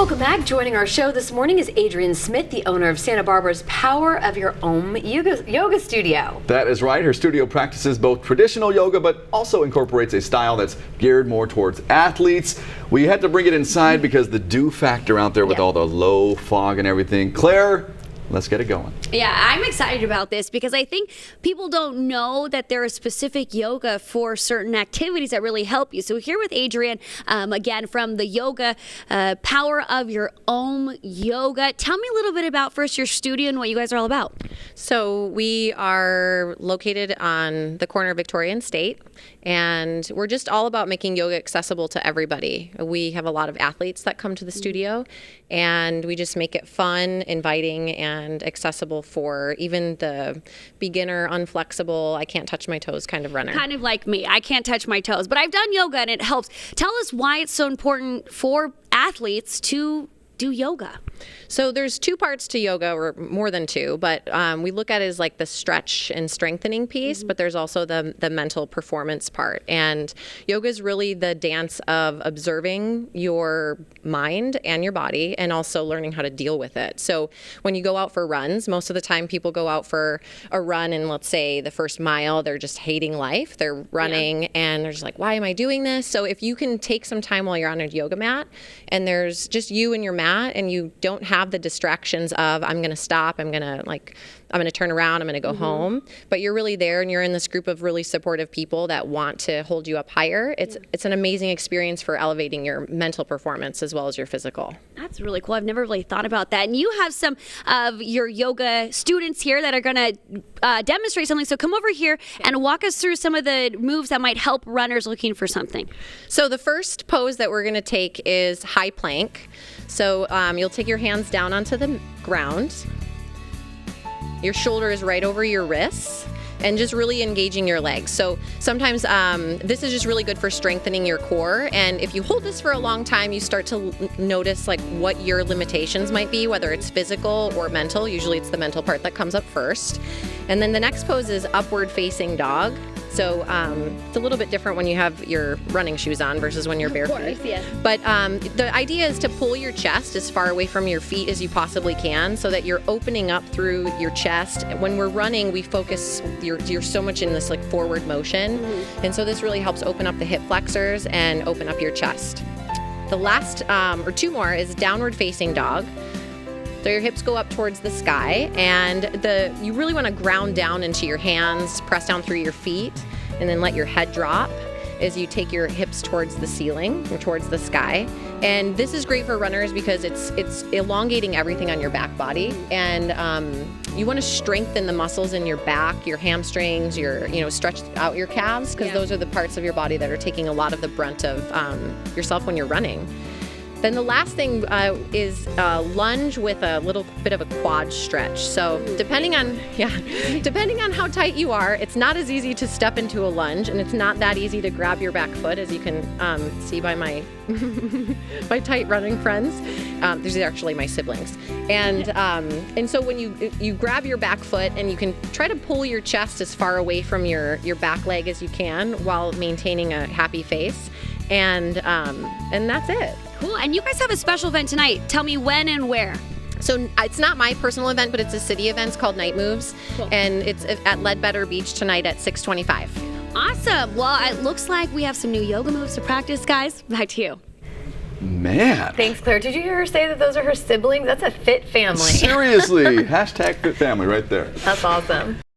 Welcome back. Joining our show this morning is Adrienne Smith, the owner of Santa Barbara's Power of Your Own yoga studio. That is right. Her studio practices both traditional yoga, but also incorporates a style that's geared more towards athletes. We had to bring it inside because the dew factor out there with all the low fog and everything. Claire, let's get it going. Yeah, I'm excited about this because I think people don't know that there is specific yoga for certain activities that really help you. So here with Adrienne, again, from the yoga, Power of Your Own Yoga. Tell me a little bit about first your studio and what you guys are all about. So we are located on the corner of Victoria and State, and we're just all about making yoga accessible to everybody. We have a lot of athletes that come to the studio, and we just make it fun, inviting, and accessible for even the beginner, unflexible, I can't touch my toes kind of runner. Kind of like me. I can't touch my toes, but I've done yoga and it helps. Tell us why it's so important for athletes to do yoga. So there's two parts to yoga, or more than two, but we look at it as like the stretch and strengthening piece, but there's also the mental performance part. And yoga is really the dance of observing your mind and your body and also learning how to deal with it. So when you go out for runs, most of the time people go out for a run and let's say the first mile, they're just hating life. They're running and they're just like, why am I doing this? So if you can take some time while you're on a yoga mat and there's just you and your mat and you don't have the distractions of I'm going to stop, I'm going to turn around, I'm going to go home, but you're really there and you're in this group of really supportive people that want to hold you up higher. It's an amazing experience for elevating your mental performance as well as your physical. That's really cool. I've never really thought about that. And you have some of your yoga students here that are going to demonstrate something. So come over here and walk us through some of the moves that might help runners looking for something. So the first pose that we're going to take is high plank. So you'll take your hands down onto the ground. Your shoulder is right over your wrists and just really engaging your legs. So sometimes this is just really good for strengthening your core. And if you hold this for a long time, you start to notice like what your limitations might be, whether it's physical or mental. Usually it's the mental part that comes up first. And then the next pose is upward facing dog. So it's a little bit different when you have your running shoes on versus when you're barefoot. Of course, yes. But the idea is to pull your chest as far away from your feet as you possibly can so that you're opening up through your chest. When we're running, we focus, you're so much in this like forward motion. And so this really helps open up the hip flexors and open up your chest. The last, or two more, is downward facing dog. So your hips go up towards the sky, and you really want to ground down into your hands, press down through your feet, and then let your head drop as you take your hips towards the ceiling or towards the sky. And this is great for runners because it's elongating everything on your back body, and you want to strengthen the muscles in your back, your hamstrings, stretch out your calves, because those are the parts of your body that are taking a lot of the brunt of yourself when you're running. Then the last thing is lunge with a little bit of a quad stretch. So depending on how tight you are, it's not as easy to step into a lunge, and it's not that easy to grab your back foot, as you can see by my my tight running friends. These are actually my siblings. And so when you grab your back foot, and you can try to pull your chest as far away from your back leg as you can while maintaining a happy face. And that's it. Cool. And you guys have a special event tonight. Tell me when and where. So it's not my personal event, but it's a city event. It's called Night Moves. Cool. And it's at Ledbetter Beach tonight at 6:25. Awesome. Well, it looks like we have some new yoga moves to practice, guys. Back to you. Man. Thanks, Claire. Did you hear her say that those are her siblings? That's a fit family. Seriously. #fit family right there. That's awesome.